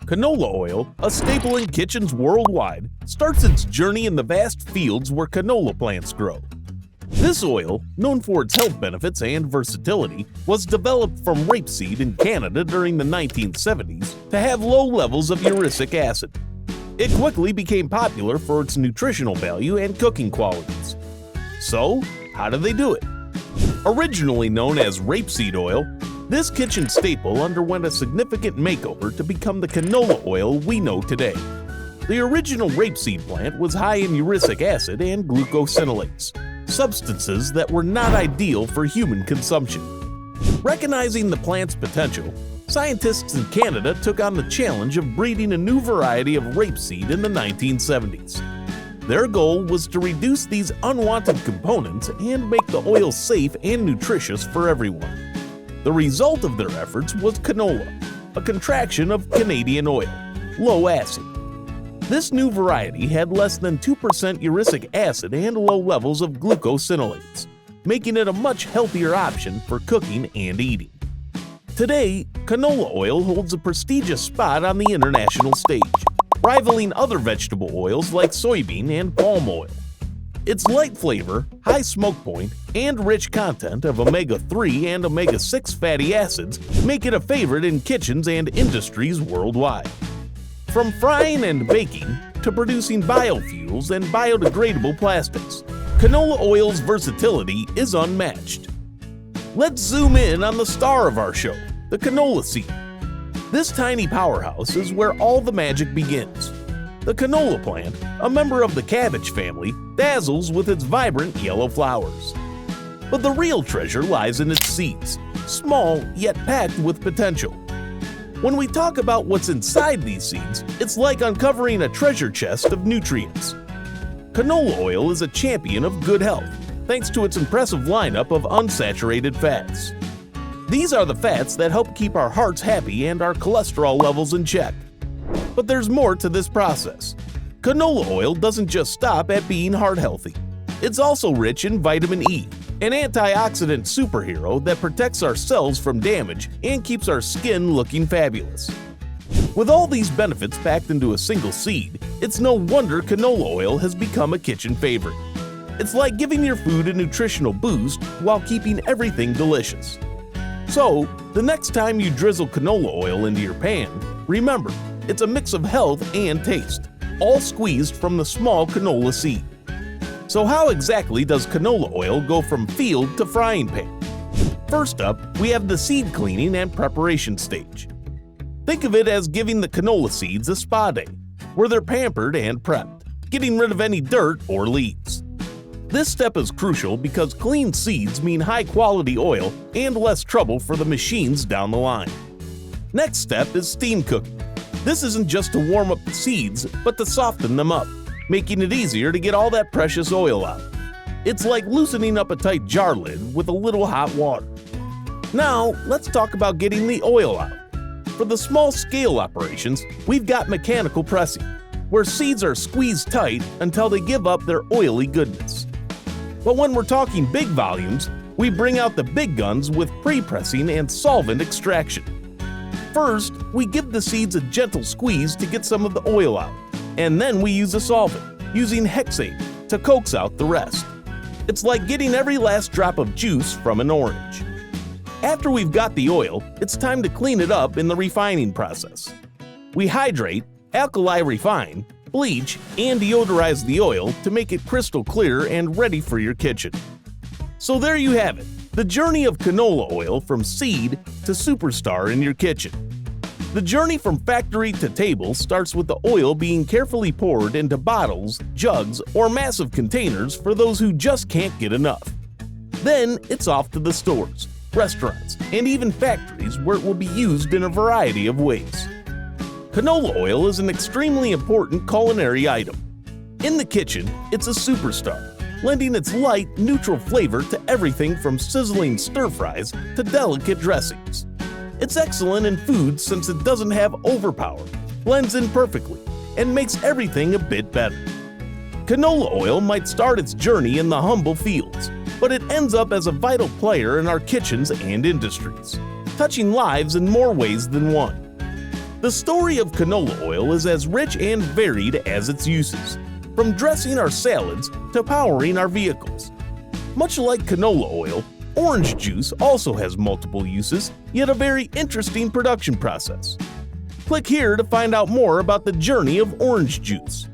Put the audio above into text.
Canola oil, a staple in kitchens worldwide, starts its journey in the vast fields where canola plants grow. This oil, known for its health benefits and versatility, was developed from rapeseed in Canada during the 1970s to have low levels of erucic acid. It quickly became popular for its nutritional value and cooking qualities. So, how did they do it? Originally known as rapeseed oil, this kitchen staple underwent a significant makeover to become the canola oil we know today. The original rapeseed plant was high in erucic acid and glucosinolates, substances that were not ideal for human consumption. Recognizing the plant's potential, scientists in Canada took on the challenge of breeding a new variety of rapeseed in the 1970s. Their goal was to reduce these unwanted components and make the oil safe and nutritious for everyone. The result of their efforts was canola, a contraction of Canadian oil, low acid. This new variety had less than 2% erucic acid and low levels of glucosinolates, making it a much healthier option for cooking and eating. Today, canola oil holds a prestigious spot on the international stage, rivaling other vegetable oils like soybean and palm oil. Its light flavor, high smoke point, and rich content of omega-3 and omega-6 fatty acids make it a favorite in kitchens and industries worldwide. From frying and baking to producing biofuels and biodegradable plastics, canola oil's versatility is unmatched. Let's zoom in on the star of our show, the canola seed. This tiny powerhouse is where all the magic begins. The canola plant, a member of the cabbage family, dazzles with its vibrant yellow flowers. But the real treasure lies in its seeds, small yet packed with potential. When we talk about what's inside these seeds, it's like uncovering a treasure chest of nutrients. Canola oil is a champion of good health, thanks to its impressive lineup of unsaturated fats. These are the fats that help keep our hearts happy and our cholesterol levels in check. But there's more to this process. Canola oil doesn't just stop at being heart healthy. It's also rich in vitamin E, an antioxidant superhero that protects our cells from damage and keeps our skin looking fabulous. With all these benefits packed into a single seed, it's no wonder canola oil has become a kitchen favorite. It's like giving your food a nutritional boost while keeping everything delicious. So, the next time you drizzle canola oil into your pan, remember, it's a mix of health and taste, all squeezed from the small canola seed. So how exactly does canola oil go from field to frying pan? First up, we have the seed cleaning and preparation stage. Think of it as giving the canola seeds a spa day, where they're pampered and prepped, getting rid of any dirt or leaves. This step is crucial because clean seeds mean high-quality oil and less trouble for the machines down the line. Next step is steam cooking. This isn't just to warm up the seeds, but to soften them up, making it easier to get all that precious oil out. It's like loosening up a tight jar lid with a little hot water. Now, let's talk about getting the oil out. For the small-scale operations, we've got mechanical pressing, where seeds are squeezed tight until they give up their oily goodness. But when we're talking big volumes, we bring out the big guns with pre-pressing and solvent extraction. First, we give the seeds a gentle squeeze to get some of the oil out, and then we use a solvent, using hexane, to coax out the rest. It's like getting every last drop of juice from an orange. After we've got the oil, it's time to clean it up in the refining process. We hydrate, alkali refine, bleach, and deodorize the oil to make it crystal clear and ready for your kitchen. So there you have it, the journey of canola oil from seed to superstar in your kitchen. The journey from factory to table starts with the oil being carefully poured into bottles, jugs, or massive containers for those who just can't get enough. Then it's off to the stores, restaurants, and even factories where it will be used in a variety of ways. Canola oil is an extremely important culinary item. In the kitchen, it's a superstar, lending its light, neutral flavor to everything from sizzling stir-fries to delicate dressings. It's excellent in food since it doesn't have overpower, blends in perfectly, and makes everything a bit better. Canola oil might start its journey in the humble fields, but it ends up as a vital player in our kitchens and industries, touching lives in more ways than one. The story of canola oil is as rich and varied as its uses, from dressing our salads to powering our vehicles. Much like canola oil, orange juice also has multiple uses, yet a very interesting production process. Click here to find out more about the journey of orange juice.